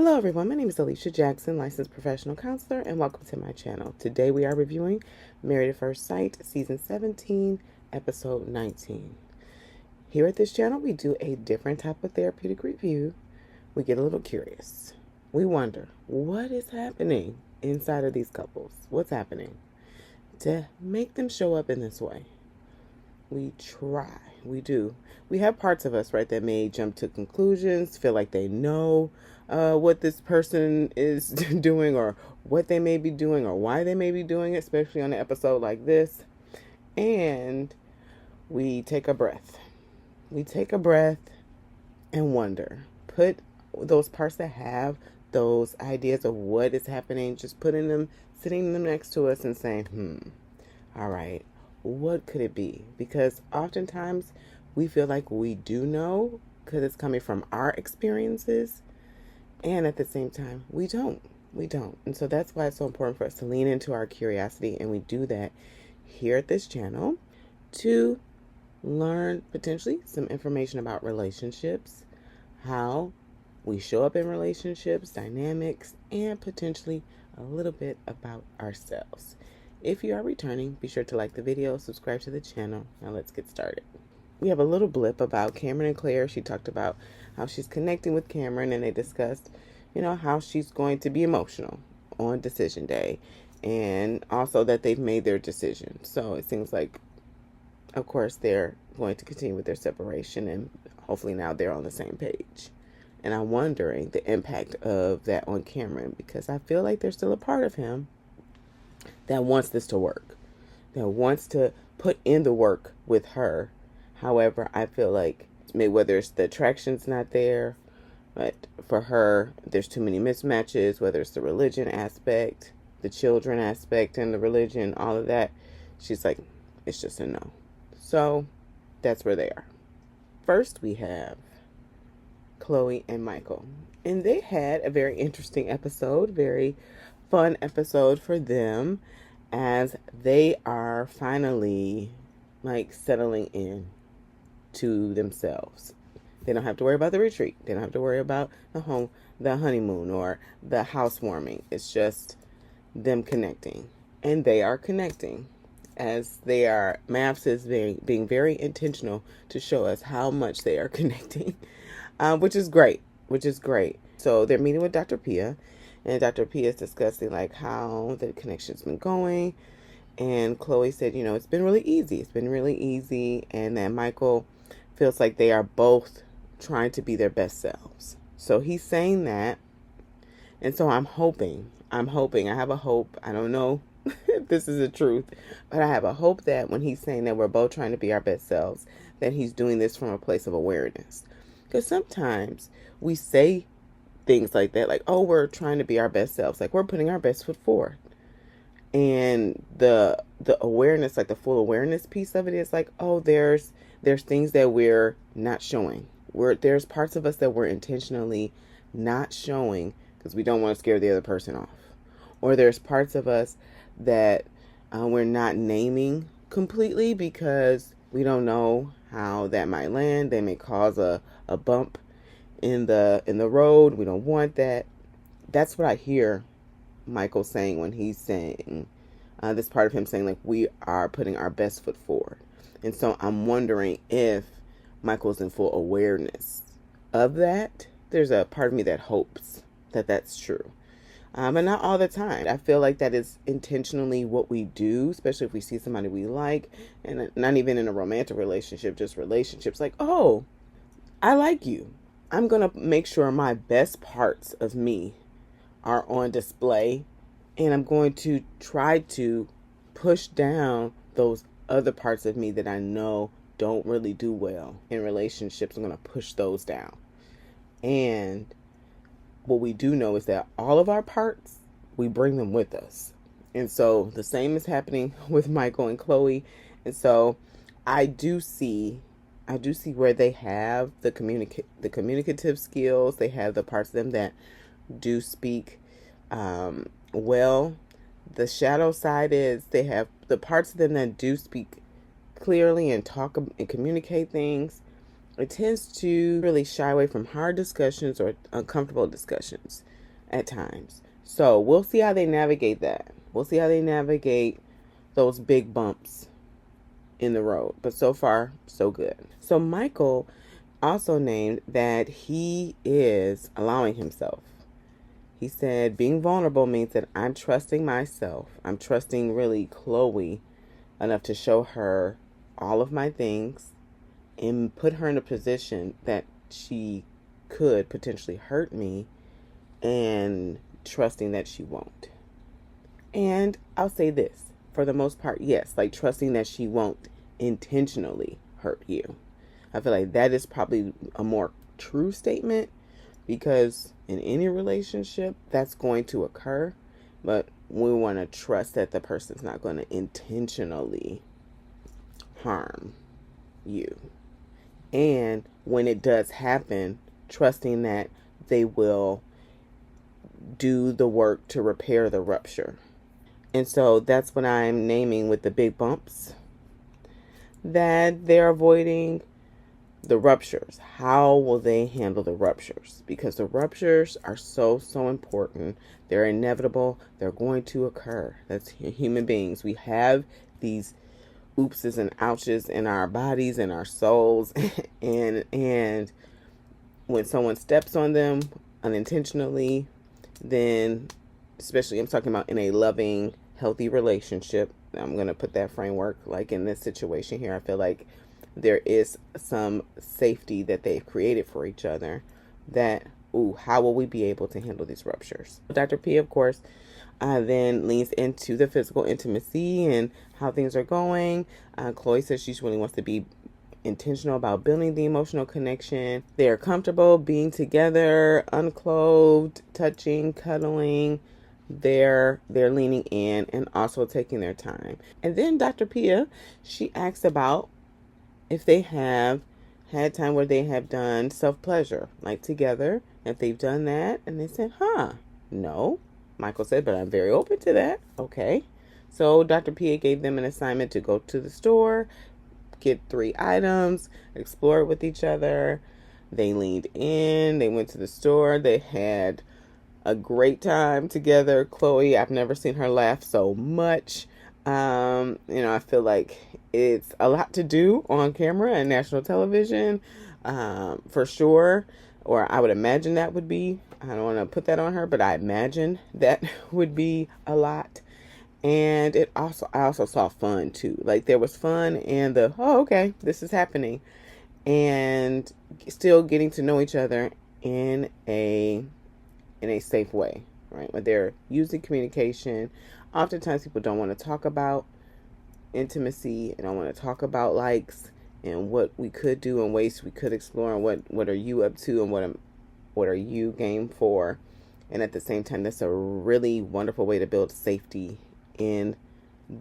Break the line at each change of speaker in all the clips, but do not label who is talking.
Hello everyone, my name is Alicia Jackson, licensed professional counselor, and welcome to my channel. Today we are reviewing Married at First Sight, Season 17, Episode 19. Here at this channel, we do a different type of therapeutic review. We get a little curious. We wonder, what is happening inside of these couples? What's happening to make them show up in this way? We try. We do. We have parts of us, right, that may jump to conclusions, feel like they know what this person is doing or what they may be doing or why they may be doing it, especially on an episode like this. And we take a breath. We take a breath and wonder. Put those parts that have those ideas of what is happening, just putting them, sitting them next to us and saying, all right, what could it be? Because oftentimes we feel like we do know because it's coming from our experiences. And at the same time, we don't. And so that's why it's so important for us to lean into our curiosity. And we do that here at this channel to learn potentially some information about relationships, how we show up in relationships, dynamics, and potentially a little bit about ourselves. If you are returning, be sure to like the video, subscribe to the channel. Now let's get started. We have a little blip about Cameron and Claire. She talked about how she's connecting with Cameron, and they discussed, how she's going to be emotional on decision day, and also that they've made their decision. So it seems like, of course, they're going to continue with their separation, and hopefully now they're on the same page. And I'm wondering the impact of that on Cameron, because I feel like there's still a part of him that wants this to work, that wants to put in the work with her. However, I feel like maybe whether it's the attraction's not there, but for her, there's too many mismatches, whether it's the religion aspect, the children aspect, and the religion, all of that. She's like, it's just a no. So that's where they are. First, we have Chloe and Michael. And they had a very interesting episode, very fun episode for them, as they are finally settling in to themselves. They don't have to worry about the retreat. They don't have to worry about the honeymoon, or the housewarming. It's just them connecting. And they are connecting, as they are. Maps is being very intentional to show us how much they are connecting, which is great. So they're meeting with Dr. Pia, and Dr. Pia is discussing how the connection's been going. And Chloe said, it's been really easy. And that Michael feels like they are both trying to be their best selves. So he's saying that. And so I'm hoping, I have a hope. I don't know if this is the truth, but I have a hope that when he's saying that we're both trying to be our best selves, that he's doing this from a place of awareness. Because sometimes we say things like that, oh, we're trying to be our best selves. We're putting our best foot forward. And the awareness, the full awareness piece of it is oh, there's things that we're not showing. There's parts of us that we're intentionally not showing because we don't want to scare the other person off. Or there's parts of us that we're not naming completely because we don't know how that might land. They may cause a bump in the road. We don't want that. That's what I hear Michael saying when he's saying this part of him saying we are putting our best foot forward. And so I'm wondering if Michael's in full awareness of that. There's a part of me that hopes that that's true, but not all the time. I feel like that is intentionally what we do, especially if we see somebody we like, and not even in a romantic relationship, just relationships. Oh, I like you. I'm gonna make sure my best parts of me are on display, and I'm going to try to push down those other parts of me that I know don't really do well in relationships. I'm going to push those down. And what we do know is that all of our parts, we bring them with us. And so the same is happening with Michael and Chloe. And so I do see where they have the communicative skills. They have the parts of them that do speak well. The shadow side is they have the parts of them that do speak clearly and talk and communicate things. it tends to really shy away from hard discussions or uncomfortable discussions at times. So we'll see how they navigate that. We'll see how they navigate those big bumps in the road. But so far, so good. So Michael also named that he is allowing himself. He said being vulnerable means that I'm trusting myself. I'm trusting really Chloe enough to show her all of my things and put her in a position that she could potentially hurt me, and trusting that she won't. And I'll say this, for the most part, yes, like trusting that she won't intentionally hurt you. I feel like that is probably a more true statement, because in any relationship that's going to occur, but we want to trust that the person's not going to intentionally harm you. And when it does happen, trusting that they will do the work to repair the rupture. And so that's what I'm naming with the big bumps, that they're avoiding the ruptures. How will they handle the ruptures? Because the ruptures are so important. They're inevitable. They're going to occur. That's human beings. We have these oopses and ouches in our bodies and our souls. and when someone steps on them unintentionally, then, especially I'm talking about in a loving, healthy relationship, I'm going to put that framework like in this situation here. I feel like there is some safety that they've created for each other, that, how will we be able to handle these ruptures? Dr. P, of course, then leans into the physical intimacy and how things are going. Chloe says she really wants to be intentional about building the emotional connection. They're comfortable being together, unclothed, touching, cuddling. They're leaning in and also taking their time. And then Dr. Pia, she asks about if they have had time where they have done self-pleasure, like together, if they've done that. And they said, no. Michael said, but I'm very open to that. Okay. So Dr. Pia gave them an assignment to go to the store, get 3 items, explore it with each other. They leaned in. They went to the store. They had a great time together. Chloe, I've never seen her laugh so much. I feel like it's a lot to do on camera and national television, for sure. Or I would imagine that would be, I don't want to put that on her, but I imagine that would be a lot. And I also saw fun too. Like there was fun and okay, this is happening. And still getting to know each other in a safe way, right? When they're using communication. Oftentimes people don't want to talk about intimacy and don't want to talk about likes and what we could do and ways we could explore, and what are you up to and what are you game for. And at the same time, that's a really wonderful way to build safety in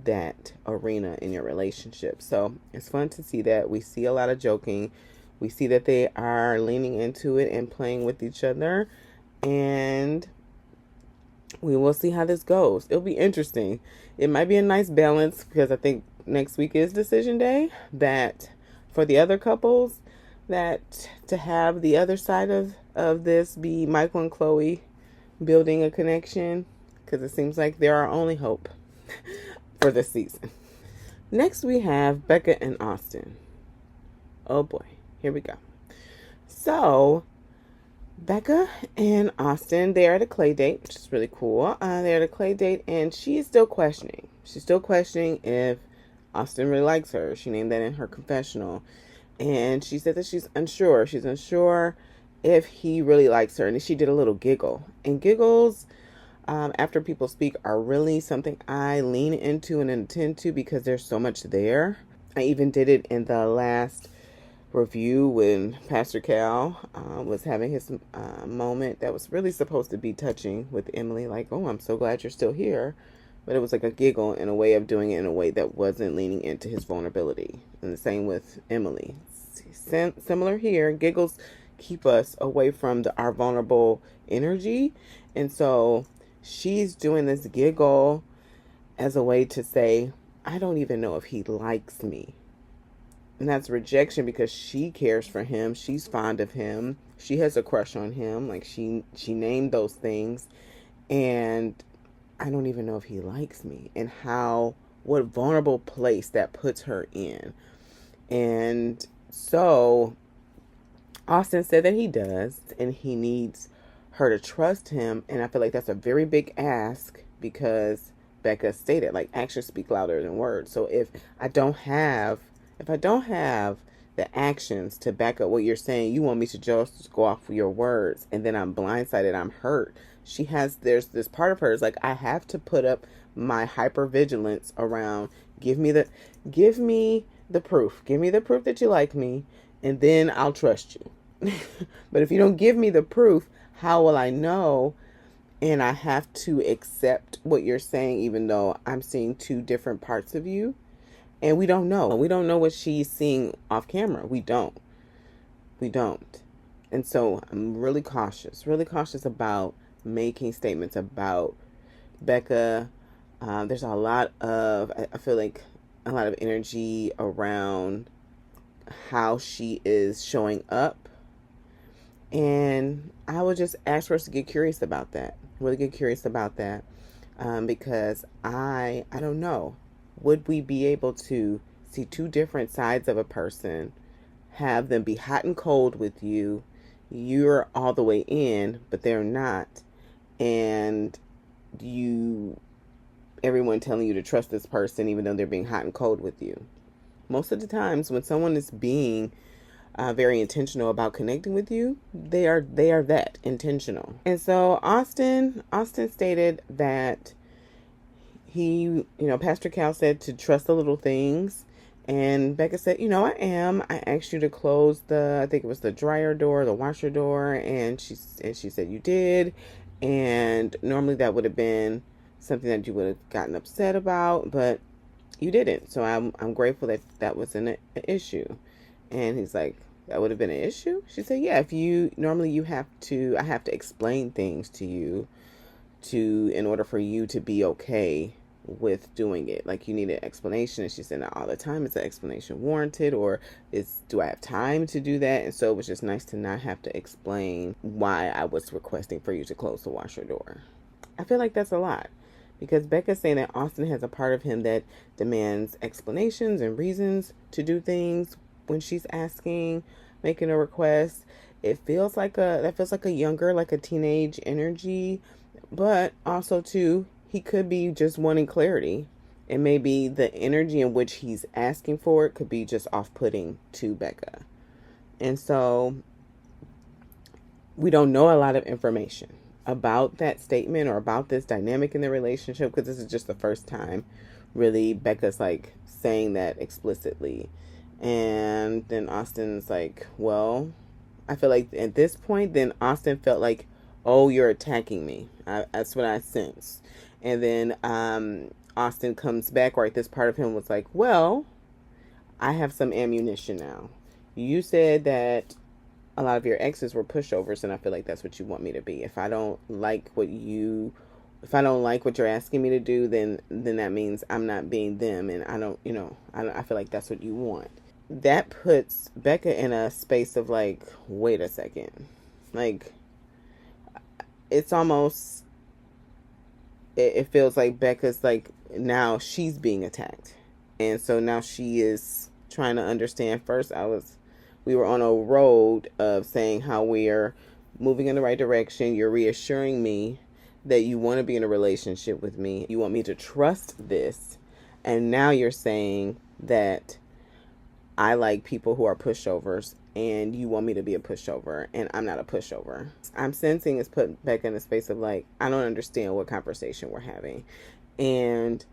that arena in your relationship. So it's fun to see that. We see a lot of joking. We see that they are leaning into it and playing with each other. And we will see how this goes. It'll be interesting. It might be a nice balance, because I think next week is decision day, that for the other couples, that to have the other side of this be Michael and Chloe building a connection, because it seems like they're our only hope for this season. Next we have Becca and Austin. Oh boy, here we go. So Becca and Austin, they're at a clay date, which is really cool. They're at a clay date, and she's still questioning. She's still questioning if Austin really likes her. She named that in her confessional. And she said that she's unsure. She's unsure if he really likes her. And she did a little giggle. And giggles, after people speak, are really something I lean into and intend to, because there's so much there. I even did it in the last review when Pastor Cal was having his moment that was really supposed to be touching with Emily, like, oh, I'm so glad you're still here. But it was like a giggle in a way of doing it in a way that wasn't leaning into his vulnerability. And the same with Emily. Similar here. Giggles keep us away from our vulnerable energy. And so she's doing this giggle as a way to say, I don't even know if he likes me. And that's rejection because she cares for him. She's fond of him. She has a crush on him. Like she named those things. And I don't even know if he likes me, and what vulnerable place that puts her in. And so Austin said that he does, and he needs her to trust him. And I feel like that's a very big ask because Becca stated, like, actions speak louder than words. So if I don't have the actions to back up what you're saying, you want me to just go off your words, and then I'm blindsided, I'm hurt. There's this part of her is like, I have to put up my hypervigilance around, give me the proof. Give me the proof that you like me, and then I'll trust you. But if you don't give me the proof, how will I know? And I have to accept what you're saying, even though I'm seeing two different parts of you. And we don't know. We don't know what she's seeing off camera. We don't. And so I'm really cautious about making statements about Becca. There's a lot of, I feel like, a lot of energy around how she is showing up. And I would just ask for us to get curious about that. Really get curious about that. Because I don't know. Would we be able to see two different sides of a person, have them be hot and cold with you? You're all the way in, but they're not. And everyone telling you to trust this person, even though they're being hot and cold with you. Most of the times when someone is being very intentional about connecting with you, they are that intentional. And so Austin stated that Pastor Cal said to trust the little things. And Becca said, I asked you to close I think it was the dryer door, the washer door. And she said you did. And normally that would have been something that you would have gotten upset about, but you didn't. So I'm grateful that wasn't an issue. And he's like, that would have been an issue? She said, yeah, normally I have to explain things to you in order for you to be okay with doing it. Like, you need an explanation. And she said, not all the time is the explanation warranted, or do I have time to do that? And so it was just nice to not have to explain why I was requesting for you to close the washer door. I feel like that's a lot, because Becca's saying that Austin has a part of him that demands explanations and reasons to do things when she's making a request. That feels like a younger, like a teenage energy, but also too, he could be just wanting clarity, and maybe the energy in which he's asking for it could be just off-putting to Becca. And so we don't know a lot of information about that statement or about this dynamic in the relationship, because this is just the first time really Becca's like saying that explicitly. And then Austin's like, well, I feel like at this point, then Austin felt like, oh, you're attacking me. That's what I sense. And then Austin comes back, right? This part of him was like, well, I have some ammunition now. You said that a lot of your exes were pushovers, and I feel like that's what you want me to be. If I don't like what you're asking me to do, then that means I'm not being them, and I feel like that's what you want. That puts Becca in a space of like, wait a second. Like, it's almost, it feels like Becca's like, now she's being attacked. And so now she is trying to understand. First, we were on a road of saying how we're moving in the right direction. You're reassuring me that you want to be in a relationship with me. You want me to trust this. And now you're saying that I like people who are pushovers, and you want me to be a pushover, and I'm not a pushover. I'm sensing it's put Becca in a space of like, I don't understand what conversation we're having. And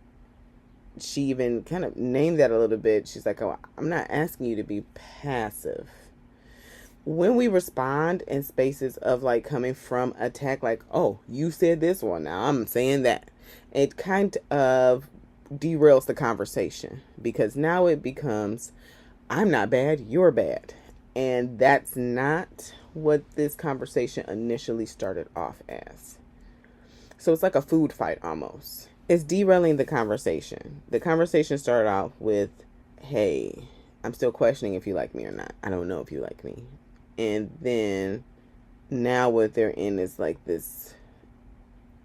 she even kind of named that a little bit. She's like, oh, I'm not asking you to be passive. When we respond in spaces of like coming from attack, like, oh, you said this one, now I'm saying that, it kind of derails the conversation, because now it becomes, I'm not bad, you're bad. And that's not what this conversation initially started off as. So it's like a food fight almost. It's derailing the conversation. The conversation started off with, hey, I'm still questioning if you like me or not. I don't know if you like me. And then now what they're in is like this,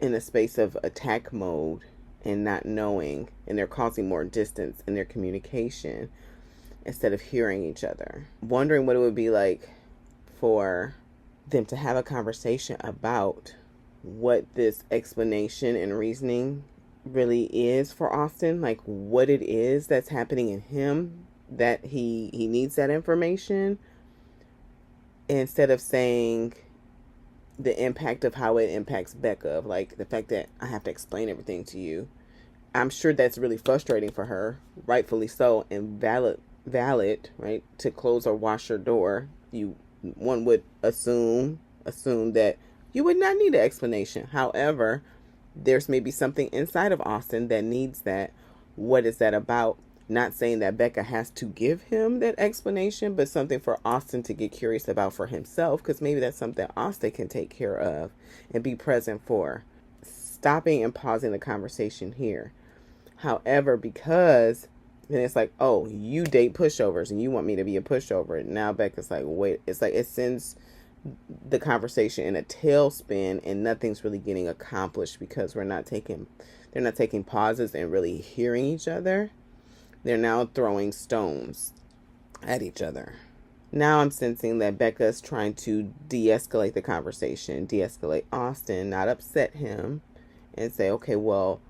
in a space of attack mode and not knowing, and they're causing more distance in their communication instead of hearing each other. Wondering what it would be like for them to have a conversation about what this explanation and reasoning really is for Austin, like what it is that's happening in him that he needs that information, instead of saying the impact of how it impacts Becca, of like the fact that I have to explain everything to you. I'm sure that's really frustrating for her, rightfully so, and valid, right? To close or wash her door, one would assume that you would not need an explanation. However, there's maybe something inside of Austin that needs that. What is that about? Not saying that Becca has to give him that explanation, but something for Austin to get curious about for himself, because maybe that's something Austin can take care of and be present for. Stopping and pausing the conversation here. However, because then it's like, oh, you date pushovers and you want me to be a pushover. Now Becca's like, wait, it's like it sends the conversation in a tailspin and nothing's really getting accomplished because they're not taking pauses and really hearing each other. They're now throwing stones at each other. Now I'm sensing that Becca's trying to de-escalate the conversation, de-escalate Austin, not upset him, and say, okay, well,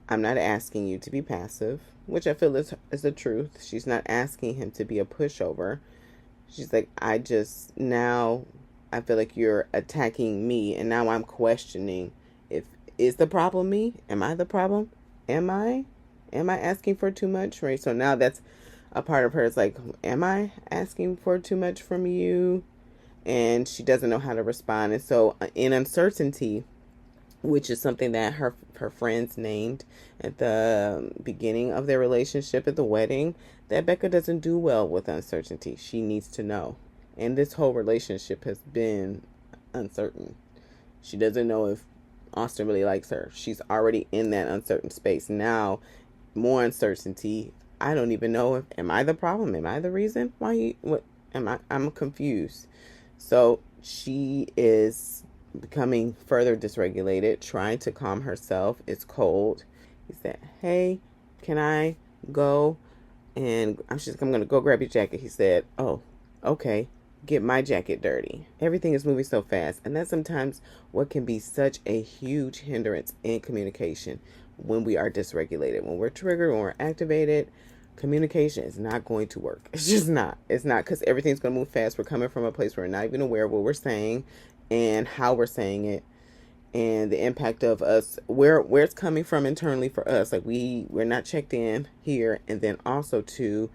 I'm not asking you to be passive, which I feel is the truth. She's not asking him to be a pushover. She's like, I feel like you're attacking me, and now I'm questioning is the problem me? Am I the problem? Am I asking for too much? Right? So now that's a part of her. It's like, am I asking for too much from you? And she doesn't know how to respond. And so in uncertainty, which is something that her friends named at the beginning of their relationship at the wedding, that Becca doesn't do well with uncertainty. She needs to know. And this whole relationship has been uncertain. She doesn't know if Austin really likes her. She's already in that uncertain space. Now, more uncertainty. I don't even know if, am I the problem? Am I the reason? I'm confused. So she is becoming further dysregulated, trying to calm herself. It's cold. He said, hey, can I go? And I'm going to go grab your jacket. He said, oh, okay. Get my jacket dirty. Everything is moving so fast. And that's sometimes what can be such a huge hindrance in communication when we are dysregulated. When we're triggered, when we're activated, communication is not going to work. It's just not. It's not, because everything's going to move fast. We're coming from a place where we're not even aware of what we're saying and how we're saying it, and the impact of us, where it's coming from internally for us. Like we're not checked in here. And then also to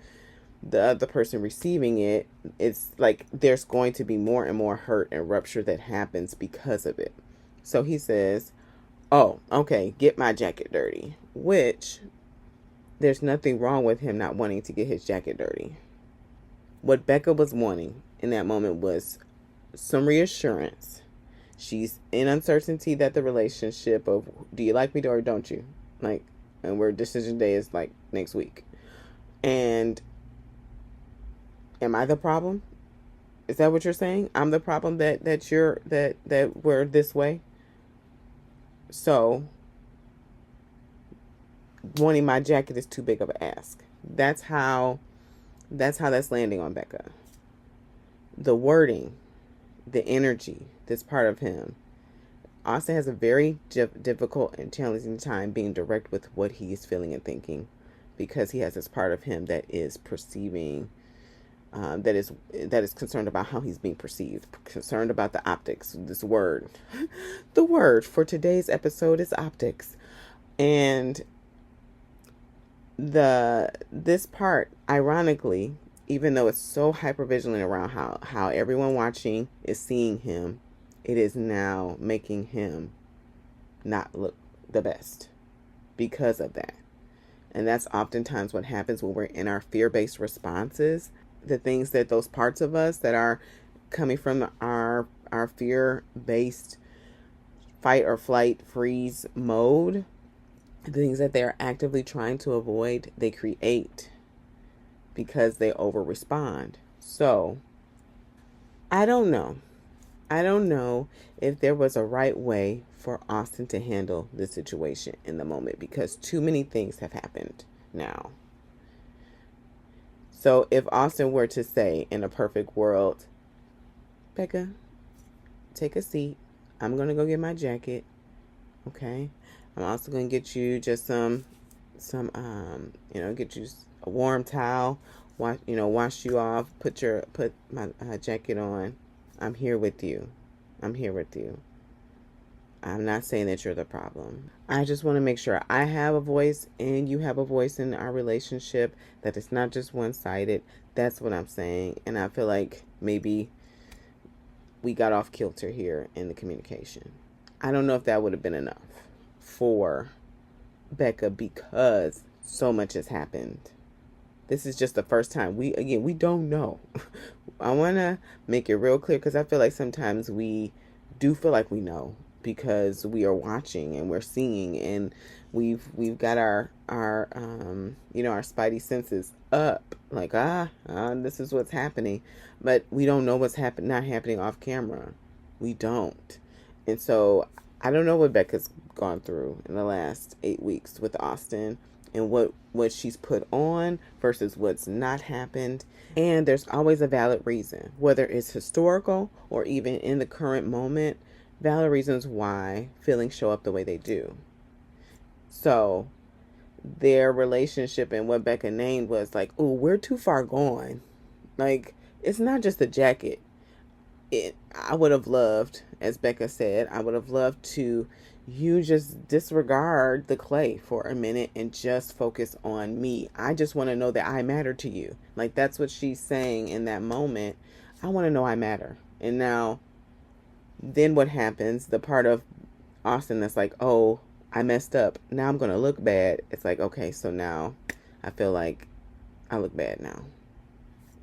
the other person receiving it, it's like there's going to be more and more hurt and rupture that happens because of it. So he says, oh, okay, get my jacket dirty, which there's nothing wrong with him not wanting to get his jacket dirty. What Becca was wanting in that moment was some reassurance. She's in uncertainty that the relationship of, do you like me or don't you? Like, and where decision day is like next week. And am I the problem? Is that what you're saying? I'm the problem that we're this way. So wanting my jacket is too big of an ask. That's how that's landing on Becca. The wording, the energy, this part of him. Austin has a very difficult and challenging time being direct with what he is feeling and thinking, because he has this part of him that is perceiving, that is concerned about how he's being perceived, concerned about the optics. This word, the word for today's episode is optics, and this part, ironically, even though it's so hypervigilant around how everyone watching is seeing him, it is now making him not look the best because of that. And that's oftentimes what happens when we're in our fear-based responses. The things that those parts of us that are coming from our fear-based fight or flight freeze mode, the things that they're actively trying to avoid, they create because they over respond. So I don't know. I don't know if there was a right way for Austin to handle the situation in the moment, because too many things have happened now. So if Austin were to say, in a perfect world, Becca, take a seat. I'm going to go get my jacket. Okay. I'm also going to get you just get you a warm towel, wash you off, put my jacket on. I'm here with you. I'm here with you. I'm not saying that you're the problem. I just want to make sure I have a voice and you have a voice in our relationship, that it's not just one-sided. That's what I'm saying. And I feel like maybe we got off kilter here in the communication. I don't know if that would have been enough for Becca, because so much has happened. This is just the first time. We don't know. I want to make it real clear, because I feel like sometimes we do feel like we know, because we are watching and we're seeing, and we've got our spidey senses up, like this is what's happening, but we don't know what's not happening off camera. We don't. And so I don't know what Becca's gone through in the last 8 weeks with Austin, and what she's put on versus what's not happened. And there's always a valid reason, whether it's historical or even in the current moment, valid reasons why feelings show up the way they do. So their relationship and what Becca named was like, oh, we're too far gone. Like, it's not just the jacket. I would have loved, as Becca said, I would have loved to you just disregard the clay for a minute and just focus on me. I just want to know that I matter to you. Like, that's what she's saying in that moment. I want to know I matter. And now, then what happens? The part of Austin that's like, oh, I messed up. Now I'm going to look bad. It's like, okay, so now I feel like I look bad now.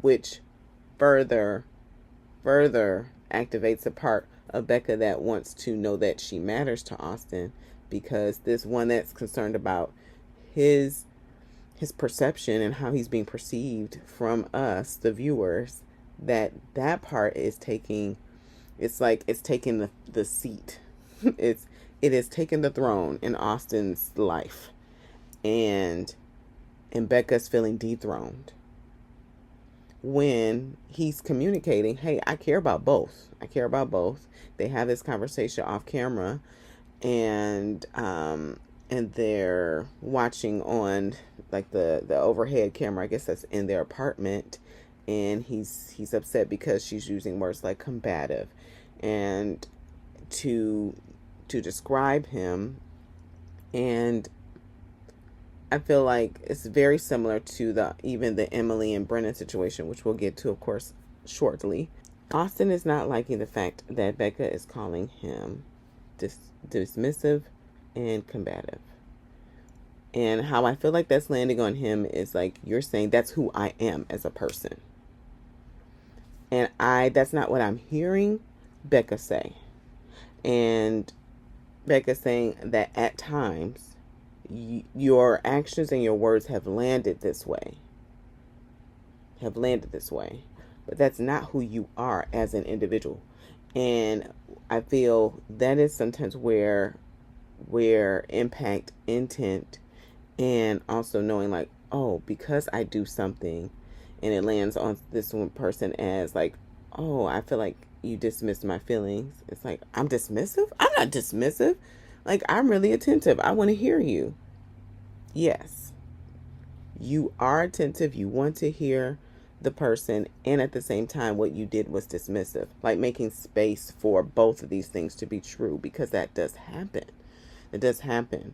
Which further activates a part of Becca that wants to know that she matters to Austin, because this one that's concerned about his perception and how he's being perceived from us, the viewers, that part is taking, it's like it's taking the seat. it is taking the throne in Austin's life, and Becca's feeling dethroned when he's communicating, hey, I care about both. They have this conversation off camera, and they're watching on like the overhead camera, I guess that's in their apartment, and he's upset because she's using words like combative, and to describe him. And I feel like it's very similar to the Emily and Brennan situation, which we'll get to, of course, shortly. Austin is not liking the fact that Becca is calling him dismissive and combative. And how I feel like that's landing on him is like, you're saying that's who I am as a person. And that's not what I'm hearing Becca say. And Becca saying that at times, your actions and your words have landed this way. But that's not who you are as an individual. And I feel that is sometimes where impact, intent, and also knowing like, oh, because I do something and it lands on this one person as like, oh, I feel like you dismissed my feelings. It's like, I'm dismissive? I'm not dismissive. Like, I'm really attentive. I want to hear you. Yes. You are attentive. You want to hear the person. And at the same time, what you did was dismissive. Like making space for both of these things to be true. Because that does happen. It does happen.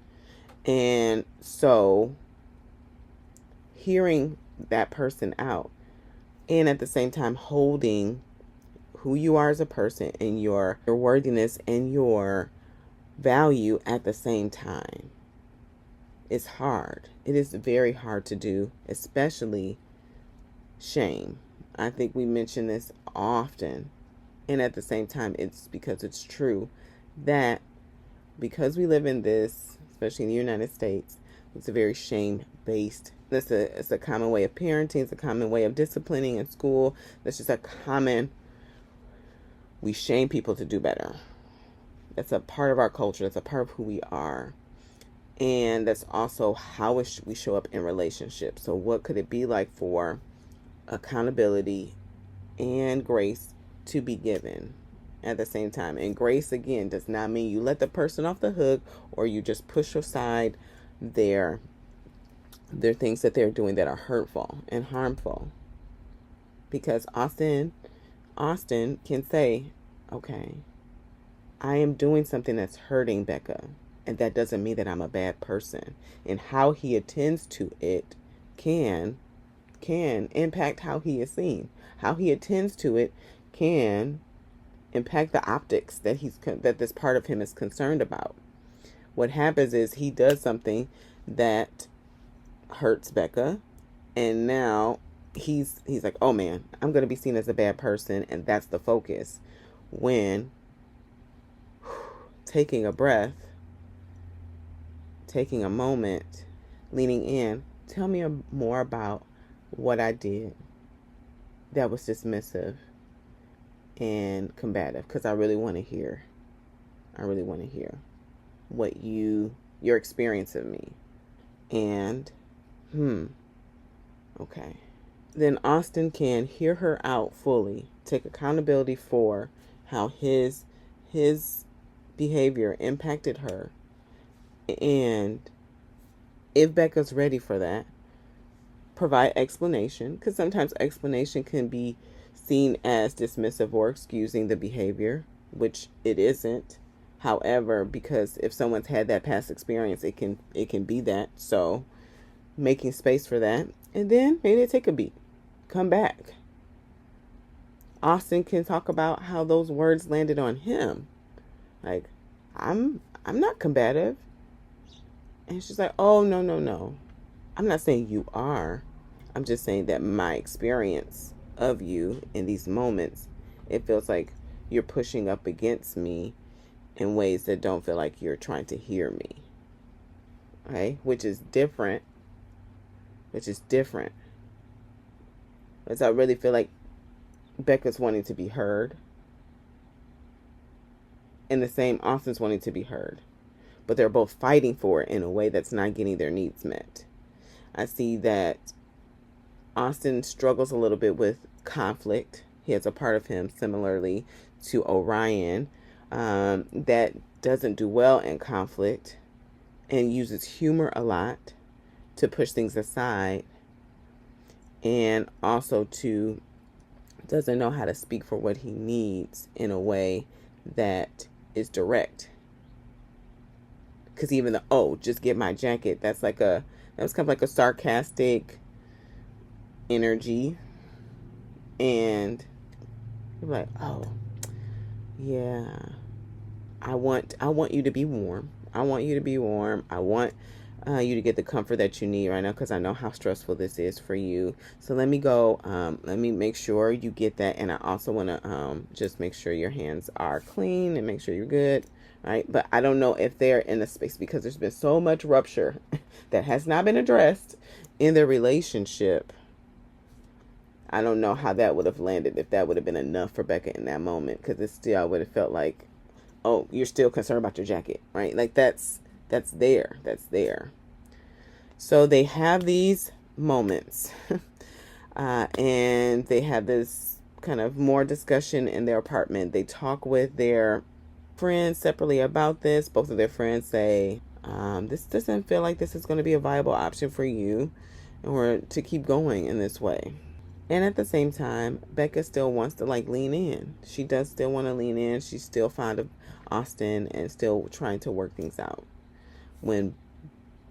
And so, hearing that person out. And at the same time, holding who you are as a person and your worthiness and your value at the same time. It's hard. It is very hard to do, especially shame. I think we mention this often. And at the same time, it's because it's true that because we live in this, especially in the United States, it's a very shame-based It's a common way of parenting. It's a common way of disciplining in school. That's just a common. We shame people to do better. That's a part of our culture. That's a part of who we are. And that's also how we show up in relationships. So what could it be like for accountability and grace to be given at the same time? And grace, again, does not mean you let the person off the hook or you just push aside their things that they're doing that are hurtful and harmful. Because Austin can say, okay, I am doing something that's hurting Becca, and that doesn't mean that I'm a bad person. And how he attends to it can impact how he is seen. How he attends to it can impact the optics that this part of him is concerned about. What happens is he does something that hurts Becca, and now he's like, oh man, I'm going to be seen as a bad person, and that's the focus. When taking a breath, taking a moment, leaning in, tell me more about what I did that was dismissive and combative, because I really want to hear. I really want to hear what your experience of me. And okay. Then Austin can hear her out fully, take accountability for how his behavior impacted her. And if Becca's ready for that, provide explanation, because sometimes explanation can be seen as dismissive or excusing the behavior, which it isn't. However, because if someone's had that past experience, it can be that. So making space for that, and then maybe take a beat, come back. Austin can talk about how those words landed on him. Like, I'm not combative. And she's like, oh, no. I'm not saying you are. I'm just saying that my experience of you in these moments, it feels like you're pushing up against me in ways that don't feel like you're trying to hear me. Okay? Which is different. Because I really feel like Becca's wanting to be heard. And the same Austin's wanting to be heard. But they're both fighting for it in a way that's not getting their needs met. I see that Austin struggles a little bit with conflict. He has a part of him similarly to Orion that doesn't do well in conflict and uses humor a lot to push things aside, and also doesn't know how to speak for what he needs in a way that is direct. Because even just get my jacket, that was kind of like a sarcastic energy. And you're like, oh, yeah, I want you to be warm. I want you to be warm. I want you to get the comfort that you need right now, because I know how stressful this is for you. So let me go. Let me make sure you get that. And I also want to just make sure your hands are clean and make sure you're good. Right. But I don't know if they're in a space, because there's been so much rupture that has not been addressed in their relationship. I don't know how that would have landed, if that would have been enough for Becca in that moment, because it still would have felt like, oh, you're still concerned about your jacket, right? Like that's there. So they have these moments and they have this kind of more discussion in their apartment. They talk with their friends separately about this. Both of their friends say, this doesn't feel like this is going to be a viable option for you or to keep going in this way. And at the same time, Becca still wants to lean in. She does still want to lean in. She's still fond of Austin and still trying to work things out. When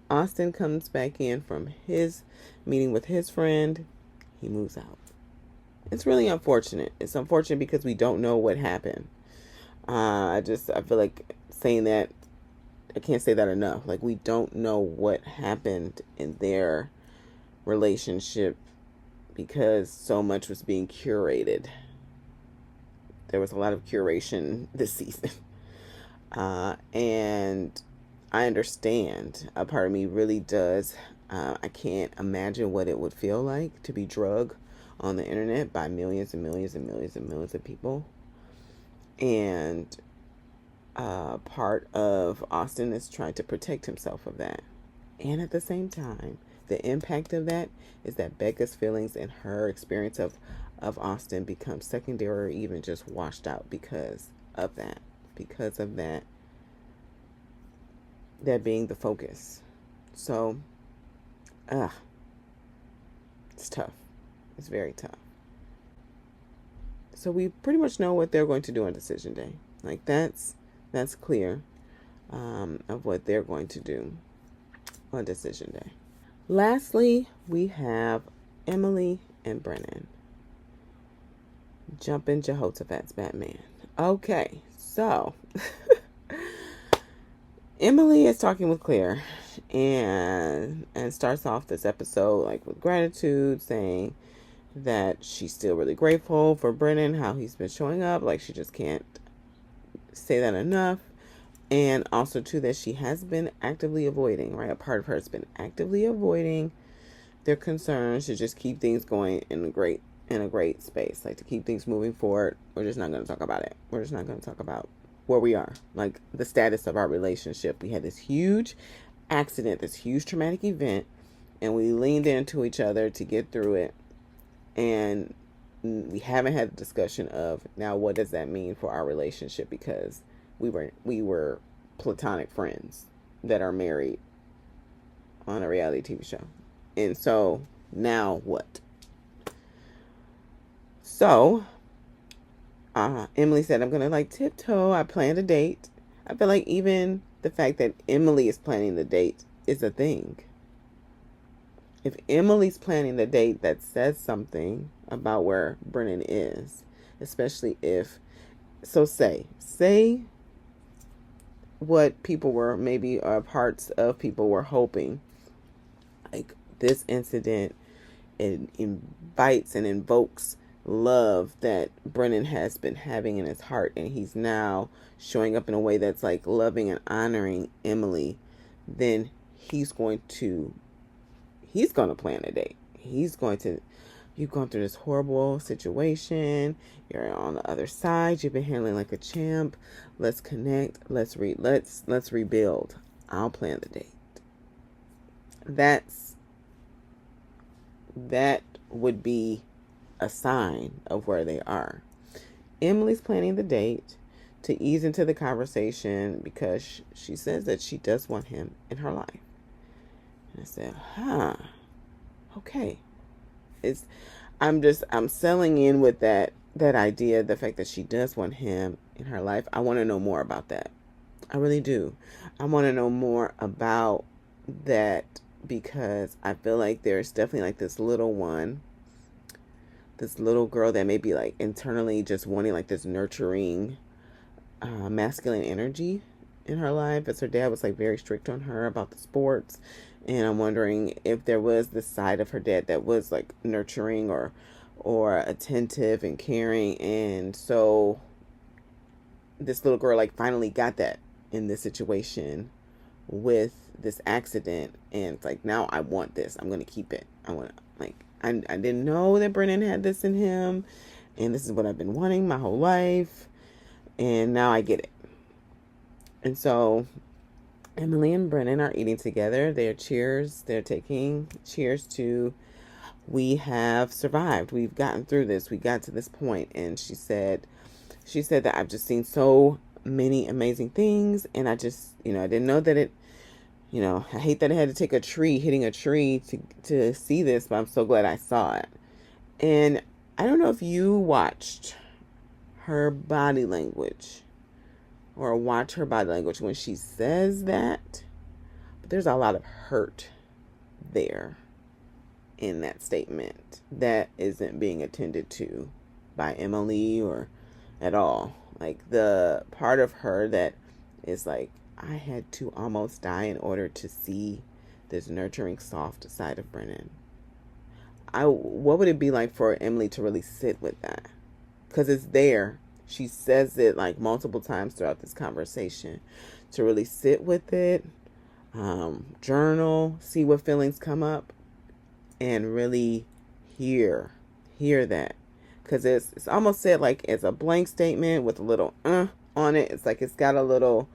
Austin comes back in from his meeting with his friend, he moves out. It's really unfortunate. It's unfortunate because we don't know what happened. I feel like saying that, I can't say that enough. Like, we don't know what happened in their relationship because so much was being curated. There was a lot of curation this season. And I understand. A part of me really does I can't imagine what it would feel like to be drugged on the internet by millions and millions and millions and millions of people. And part of Austin is trying to protect himself of that. And at the same time, the impact of that is that Becca's feelings and her experience of Austin becomes secondary or even just washed out because of that. Because of that being the focus. So, it's tough. It's very tough. So we pretty much know what they're going to do on decision day. Like that's clear of what they're going to do on decision day. Lastly, we have Emily and Brennan. Jumping Jehoshaphat's Batman. Okay, so Emily is talking with Claire and starts off this episode like with gratitude, saying that she's still really grateful for Brennan, how he's been showing up. Like she just can't say that enough. And also too that she has been actively avoiding, right? A part of her has been actively avoiding their concerns to just keep things going in a great space, like to keep things moving forward. We're just not going to talk about it. We're just not going to talk about where we are, like the status of our relationship. We had this huge accident, this huge traumatic event, and we leaned into each other to get through it. And we haven't had the discussion of now what does that mean for our relationship, because we were platonic friends that are married on a reality TV show. And so now what? So Emily said, I'm gonna like tiptoe. I planned a date. I feel like even the fact that Emily is planning the date is a thing. If Emily's planning the date, that says something about where Brennan is, especially if, so say what people were, maybe parts of people were hoping, like this incident, it invites and invokes love that Brennan has been having in his heart, and he's now showing up in a way that's like loving and honoring Emily, then he's going to plan a date. You've gone through this horrible situation. You're on the other side. You've been handling like a champ. Let's connect. Let's rebuild. I'll plan the date. That would be a sign of where they are. Emily's planning the date to ease into the conversation because she says that she does want him in her life. And I said, okay. I'm selling in with that idea, the fact that she does want him in her life. I want to know more about that. I really do. I want to know more about that, because I feel like there's definitely like this little girl that may be like internally just wanting like this nurturing masculine energy in her life, as her dad was like very strict on her about the sports. And I'm wondering if there was this side of her dad that was like nurturing or attentive and caring. And so this little girl like finally got that in this situation with this accident. And it's like, now I want this. I'm going to keep it. I didn't know that Brennan had this in him. And this is what I've been wanting my whole life. And now I get it. And so Emily and Brennan are eating together. They're taking cheers to, we have survived. We've gotten through this. We got to this point. And she said that I've just seen so many amazing things. And I just, I didn't know that it, I hate that I had to take hitting a tree to see this, but I'm so glad I saw it. And I don't know if you watched her body language or watch her body language when she says that, but there's a lot of hurt there in that statement that isn't being attended to by Emily or at all. Like the part of her that is like, I had to almost die in order to see this nurturing, soft side of Brennan. What would it be like for Emily to really sit with that? Because it's there. She says it like multiple times throughout this conversation. To really sit with it, journal, see what feelings come up, and really hear that, because it's almost said like it's a blank statement with a little on it. It's like it's got a little,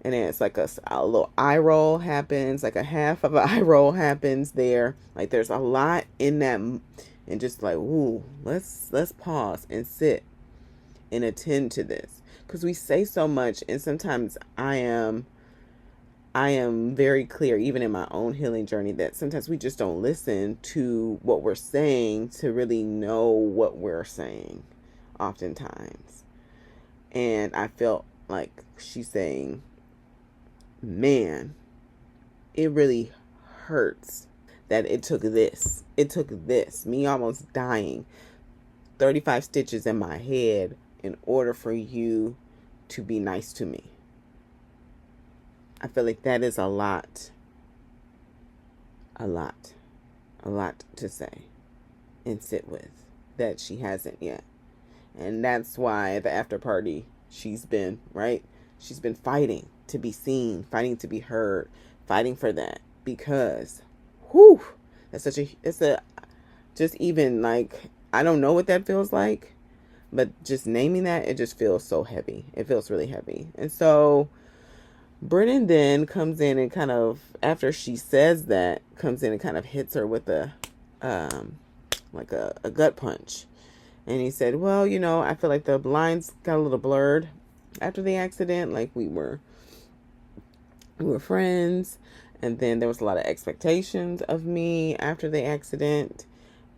and then it's like a little eye roll happens, like a half of an eye roll happens there. Like there's a lot in that, and just like, ooh, let's pause and sit and attend to this, because we say so much, and sometimes I am very clear, even in my own healing journey, that sometimes we just don't listen to what we're saying to really know what we're saying, oftentimes. And I felt like she's saying, man, it really hurts that it took this. It took this, me almost dying, 35 stitches in my head, in order for you to be nice to me. I feel like that is a lot to say and sit with that she hasn't yet. And that's why at the after party, she's been fighting to be seen, fighting to be heard, fighting for that, because it's just even like, I don't know what that feels like, but just naming that, it just feels so heavy. It feels really heavy. And so Brennan then comes in and kind of, after she says that, comes in and kind of hits her with a gut punch. And he said, well, I feel like the lines got a little blurred after the accident. Like we were friends, and then there was a lot of expectations of me after the accident.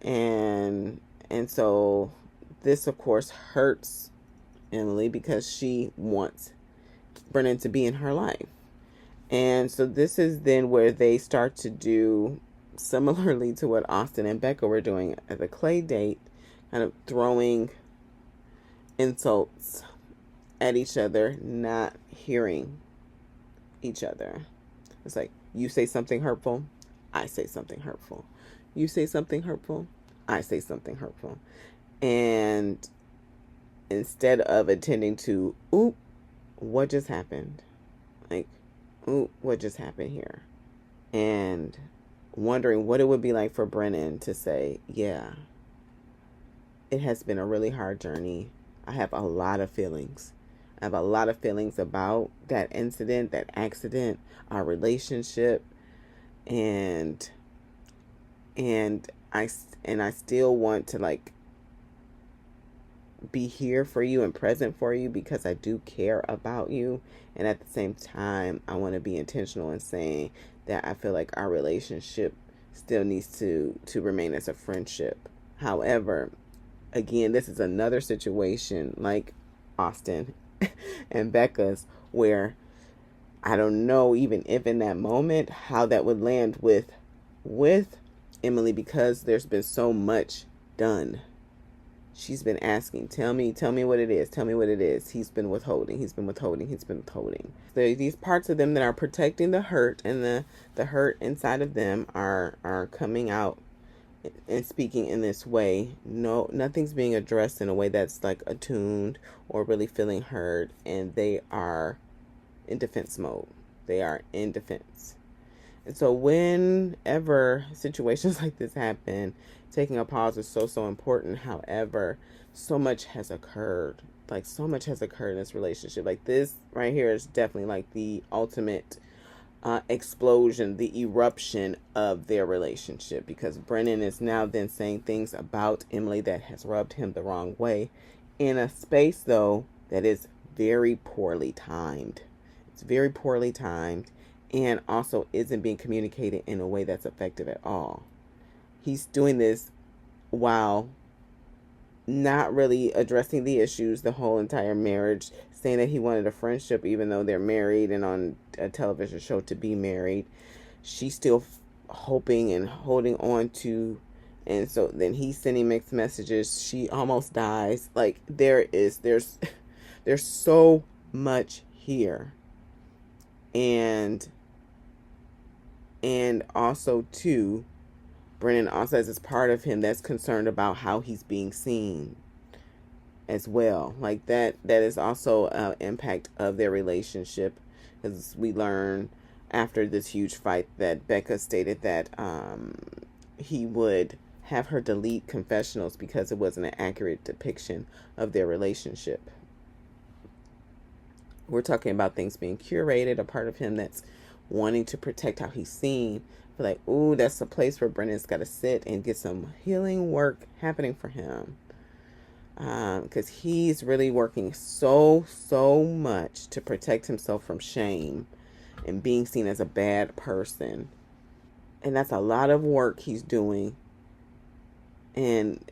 And so this, of course, hurts Emily, because she wants Brennan to be in her life. And so this is then where they start to do similarly to what Austin and Becca were doing at the clay date, kind of throwing insults at each other, not hearing each other. It's like, you say something hurtful, I say something hurtful. You say something hurtful, I say something hurtful. And instead of attending to, oop, what just happened? Like, ooh, what just happened here? And wondering what it would be like for Brennan to say, yeah, it has been a really hard journey. I have a lot of feelings. I have a lot of feelings about that incident, that accident, our relationship, and I still want to like be here for you and present for you, because I do care about you. And at the same time, I want to be intentional in saying that I feel like our relationship still needs to remain as a friendship. However, again, this is another situation like Austin and Becca's, where I don't know even if in that moment how that would land with Emily, because there's been so much done. She's been asking, tell me what it is. Tell me what it is. He's been withholding. These parts of them that are protecting the hurt, and the hurt inside of them are coming out and speaking in this way. No, nothing's being addressed in a way that's like attuned or really feeling heard. And they are in defense mode. They are in defense. And so whenever situations like this happen, taking a pause is so important. However, so much has occurred. Like, so much has occurred in this relationship. Like, this right here is definitely like the ultimate explosion, the eruption of their relationship, because Brennan is now then saying things about Emily that has rubbed him the wrong way, in a space though that is very poorly timed. It's very poorly timed, and also isn't being communicated in a way that's effective at all. He's doing this while not really addressing the issues, the whole entire marriage, saying that he wanted a friendship even though they're married and on a television show to be married. She's still hoping and holding on to, and so then he's sending mixed messages. She almost dies. Like, there's so much here. And also too, Brennan also has this part of him that's concerned about how he's being seen as well. Like, that is also an impact of their relationship, as we learn after this huge fight that Becca stated that he would have her delete confessionals because it wasn't an accurate depiction of their relationship. We're talking about things being curated, a part of him that's wanting to protect how he's seen. But like, ooh, that's a place where Brennan's got to sit and get some healing work happening for him. Because he's really working so much to protect himself from shame and being seen as a bad person. And that's a lot of work he's doing. And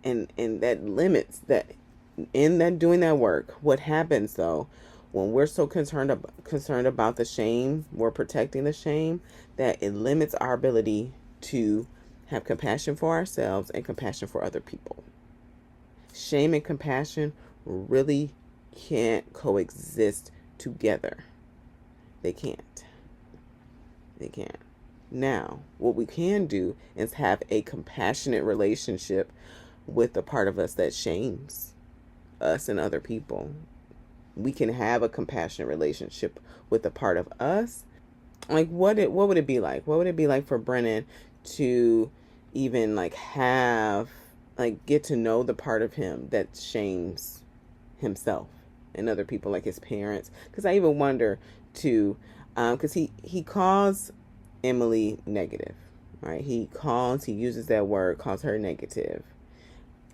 that limits that in that doing that work. What happens though, when we're so concerned about the shame, we're protecting the shame, that it limits our ability to have compassion for ourselves and compassion for other people. Shame and compassion really can't coexist together. They can't. They can't. Now, what we can do is have a compassionate relationship with the part of us that shames us and other people. We can have a compassionate relationship with a part of us. Like, what would it be like? What would it be like for Brennan to even like have, like, get to know the part of him that shames himself and other people, like his parents? Because I even wonder too, because he calls Emily negative, right? He uses that word, calls her negative.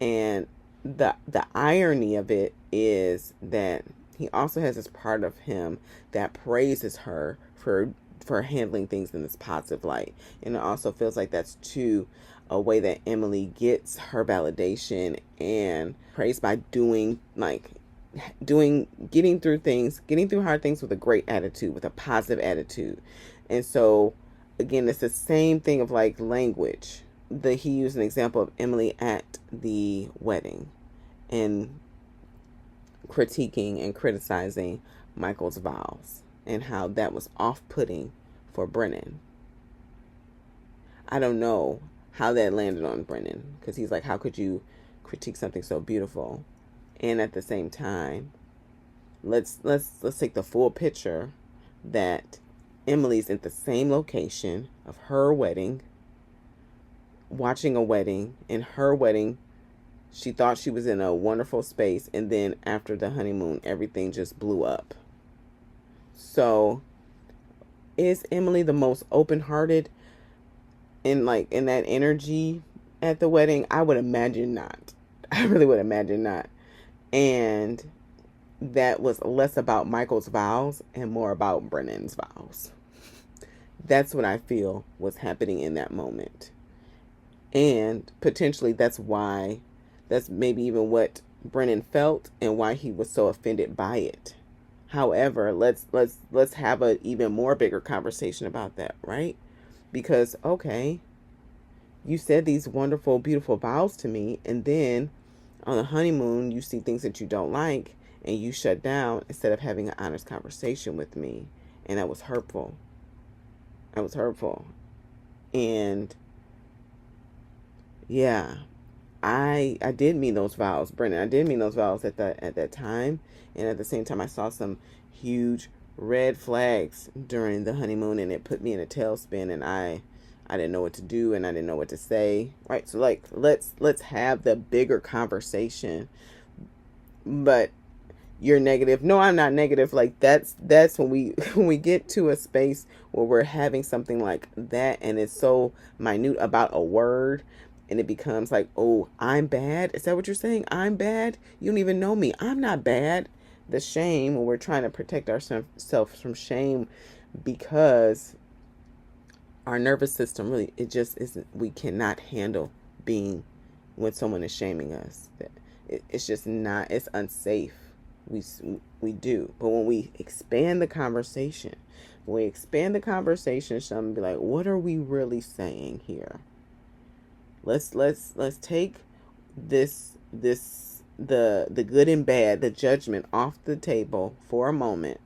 And the irony of it is that he also has this part of him that praises her for handling things in this positive light. And it also feels like that's too a way that Emily gets her validation and praise by getting through hard things with a great attitude, with a positive attitude. And so again, it's the same thing of like language. He used an example of Emily at the wedding and critiquing and criticizing Michael's vows and how that was off-putting for Brennan. I don't know how that landed on Brennan, because he's like, how could you critique something so beautiful? And at the same time, let's take the full picture that Emily's at the same location of her wedding, watching a wedding. In her wedding, she thought she was in a wonderful space, and then after the honeymoon, everything just blew up. So, is Emily the most open-hearted in that energy at the wedding? I would imagine not. I really would imagine not. And that was less about Michael's vows and more about Brennan's vows. That's what I feel was happening in that moment. And potentially that's maybe even what Brennan felt and why he was so offended by it. However, let's have a even more bigger conversation about that, right? Because, okay, you said these wonderful, beautiful vows to me, and then on the honeymoon, you see things that you don't like, and you shut down instead of having an honest conversation with me. And that was hurtful. And yeah, I did mean those vows, Brennan. I did mean those vows at that time. And at the same time, I saw some huge red flags during the honeymoon, and it put me in a tailspin, and I didn't know what to do, and I didn't know what to say. Right? So like, let's have the bigger conversation. But you're negative. No, I'm not negative. Like that's when we get to a space where we're having something like that, and it's so minute about a word, and it becomes like, oh, I'm bad. Is that what you're saying? I'm bad? You don't even know me. I'm not bad. The shame, when we're trying to protect ourselves from shame, because our nervous system really, it just isn't, we cannot handle being when someone is shaming us. It's just not, it's unsafe. We do. But when we expand the conversation, someone be like, what are we really saying here? Let's take the good and bad, the judgment off the table for a moment.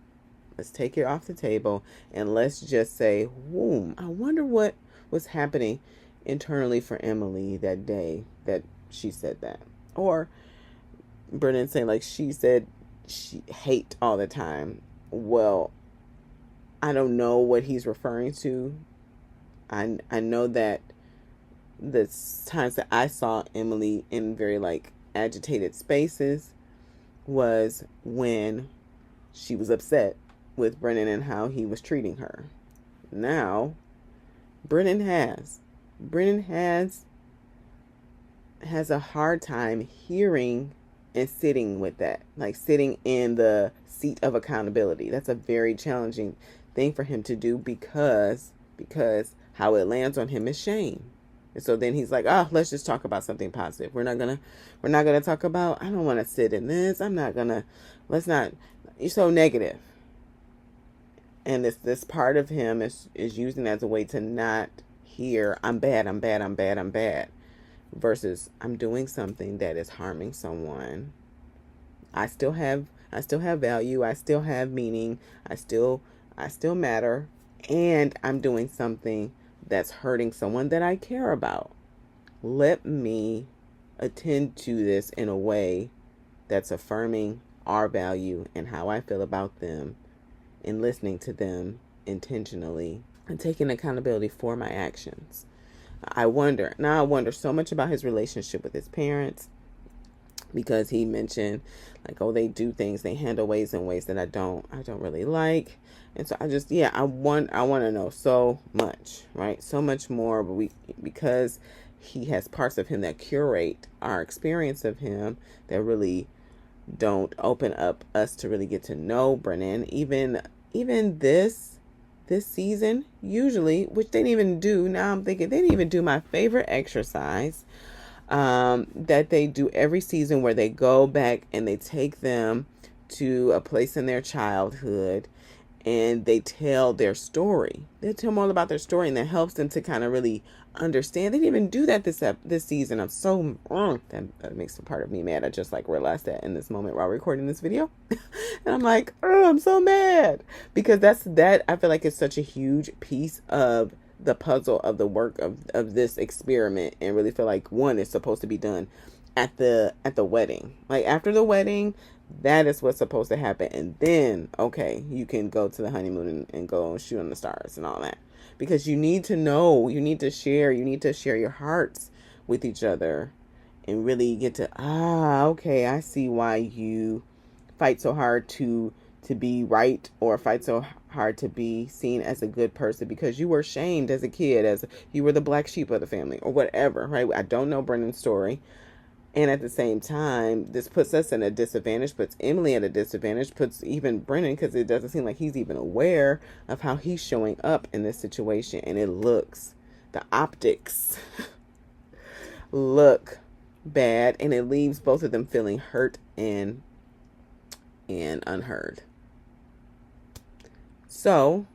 Let's take it off the table, and let's just say, I wonder what was happening internally for Emily that day that she said that. Or Brennan saying, like, she said she hate all the time. Well, I don't know what he's referring to. I know that the times that I saw Emily in very like agitated spaces was when she was upset with Brennan and how he was treating her. Now, Brennan has a hard time hearing and sitting with that, like sitting in the seat of accountability. That's a very challenging thing for him to do because how it lands on him is shame. And so then he's like, "Oh, let's just talk about something positive. We're not gonna talk about. I don't want to sit in this. I'm not gonna. Let's not. You're so negative." And this part of him is using it as a way to not hear, "I'm bad. I'm bad. I'm bad. I'm bad," versus I'm doing something that is harming someone. I still have value. I still have meaning. I still matter, and I'm doing something that's hurting someone that I care about. Let me attend to this in a way that's affirming our value and how I feel about them, and listening to them intentionally and taking accountability for my actions. I wonder so much about his relationship with his parents, because he mentioned like, oh, they do things, they handle ways in ways that I don't really like. And so I want to know so much, right? So much more, but because he has parts of him that curate our experience of him that really don't open up us to really get to know Brennan. Even this season, usually, which they didn't even do. Now I'm thinking they didn't even do my favorite exercise that they do every season, where they go back and they take them to a place in their childhood and they tell their story. They tell them all about their story, and that helps them to kind of really understand. They didn't even do that this season. I'm so that makes a part of me mad. I just like realized that in this moment while recording this video, and I'm like, oh, I'm so mad, because that I feel like it's such a huge piece of the puzzle of the work of this experiment, and really feel like one is supposed to be done at the wedding. Like after the wedding, that is what's supposed to happen, and then okay, you can go to the honeymoon and go shoot on the stars and all that, because you need to know, you need to share your hearts with each other, and really get to okay, I see why you fight so hard to be right, or fight so hard to be seen as a good person, because you were shamed as a kid, as you were the black sheep of the family or whatever, right? I don't know Brennan's story. And at the same time, this puts us in a disadvantage, puts Emily at a disadvantage, puts even Brennan, because it doesn't seem like he's even aware of how he's showing up in this situation. And the optics look bad, and it leaves both of them feeling hurt and unheard. So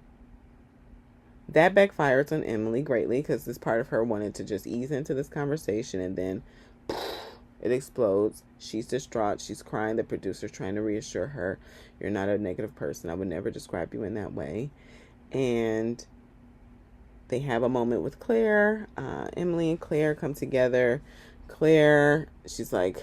that backfires on Emily greatly, because this part of her wanted to just ease into this conversation, and then it explodes. She's distraught. She's crying. The producer's trying to reassure her, you're not a negative person. I would never describe you in that way. And they have a moment with Claire. Emily and Claire come together. Claire, she's like,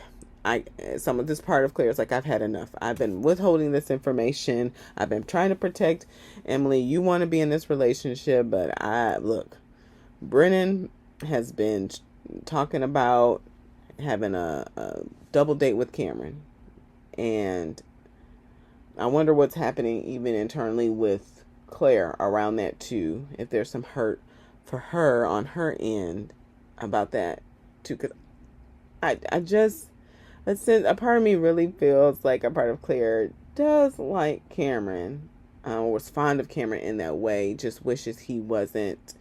some of this part of Claire is like, I've had enough. I've been withholding this information. I've been trying to protect Emily. You want to be in this relationship, but look, Brennan has been talking about having a double date with Cameron, and I wonder what's happening even internally with Claire around that too, if there's some hurt for her on her end about that too, because I just, a part of me really feels like a part of Claire does like Cameron, was fond of Cameron in that way, just wishes he wasn't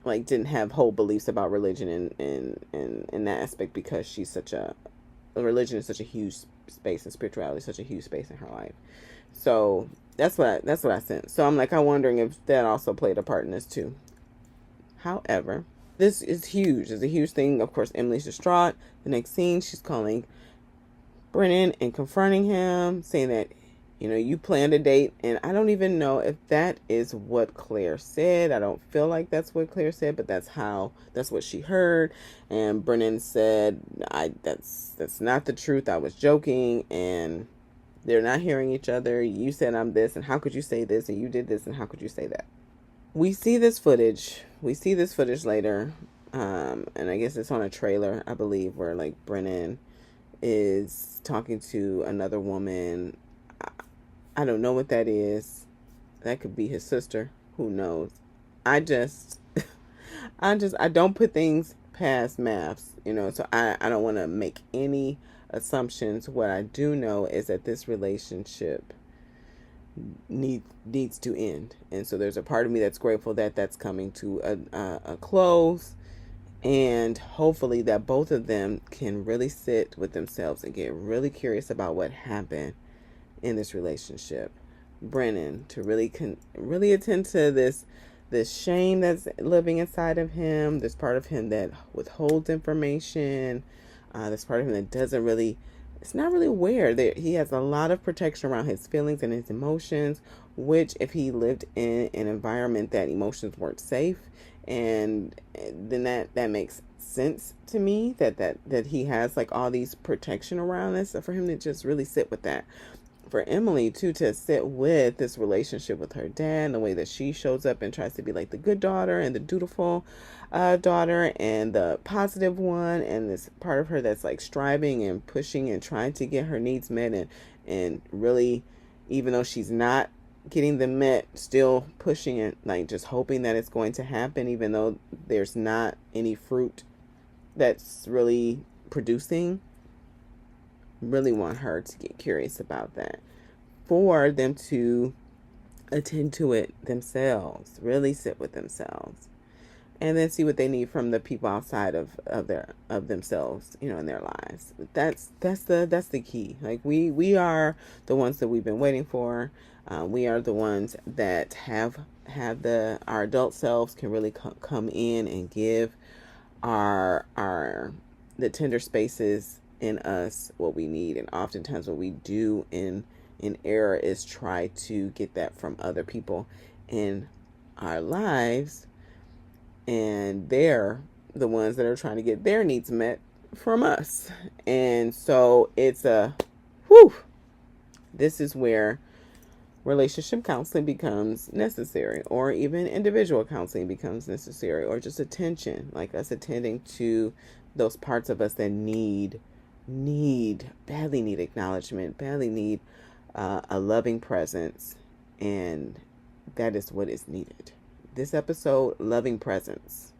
like didn't have whole beliefs about religion in that aspect, because she's religion is such a huge space, and spirituality is such a huge space in her life. So that's what I sense. So I'm like, I'm wondering if that also played a part in this too. However, this is huge. It's a huge thing. Of course, Emily's distraught. The next scene, she's calling Brennan and confronting him, saying that, you planned a date. And I don't even know if that is what Claire said. I don't feel like that's what Claire said, but that's what she heard. And Brennan said, that's not the truth. I was joking. And They're not hearing each other. You said I'm this, and how could you say this? And you did this, and how could you say that? We see this footage. We see this footage later. And I guess it's on a trailer, I believe, where like Brennan is talking to another woman. I don't know what that is. That could be his sister. Who knows? I just, I don't put things past maths, so I don't want to make any assumptions. What I do know is that this relationship needs to end. And so there's a part of me that's grateful that that's coming to a close. And hopefully that both of them can really sit with themselves and get really curious about what happened in this relationship. Brennan to really attend to this shame that's living inside of him, this part of him that withholds information, this part of him that doesn't really, it's not really aware that he has a lot of protection around his feelings and his emotions, which if he lived in an environment that emotions weren't safe, and then that makes sense to me that he has like all these protection around this, for him to just really sit with that. For Emily too, to sit with this relationship with her dad and the way that she shows up and tries to be like the good daughter and the dutiful daughter and the positive one, and this part of her that's like striving and pushing and trying to get her needs met, and really, even though she's not getting them met, still pushing it, like just hoping that it's going to happen, even though there's not any fruit that's really producing. Really want her to get curious about that, for them to attend to it themselves, really sit with themselves, and then see what they need from the people outside of themselves, in their lives. That's the key. Like we are the ones that we've been waiting for. We are the ones that have our adult selves can really come in and give our the tender spaces in us what we need. And oftentimes what we do in error is try to get that from other people in our lives, and they're the ones that are trying to get their needs met from us. And so it's this is where relationship counseling becomes necessary, or even individual counseling becomes necessary, or just attention, like us attending to those parts of us that badly need acknowledgement, badly need a loving presence. And that is what is needed. This episode, loving presence.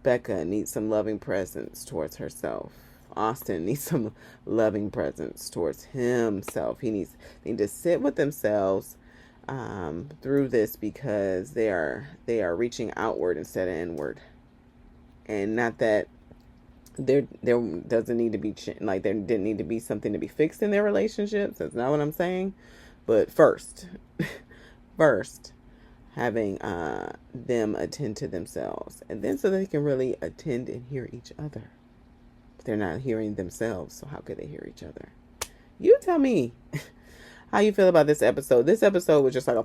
Becca needs some loving presence towards herself. Austin needs some loving presence towards himself. They need to sit with themselves through this, because they are reaching outward instead of inward. And not that there doesn't need to be like there didn't need to be something to be fixed in their relationships. That's not what I'm saying. But first having them attend to themselves, and then so they can really attend and hear each other. But they're not hearing themselves, so how could they hear each other? You tell me how you feel about this episode. This episode was just like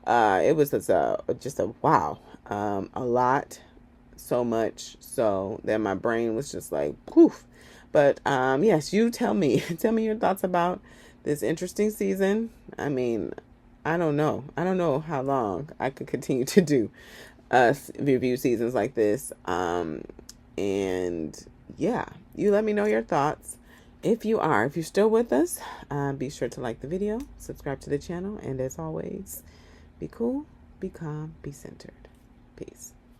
it was just a wow, a lot. So much so that my brain was just like poof. But yes, you tell me your thoughts about this interesting season. I mean, I don't know how long I could continue to do review seasons like this. And yeah, you let me know your thoughts. If you're still with us, be sure to like the video, subscribe to the channel, and as always, be cool, be calm, be centered. Peace.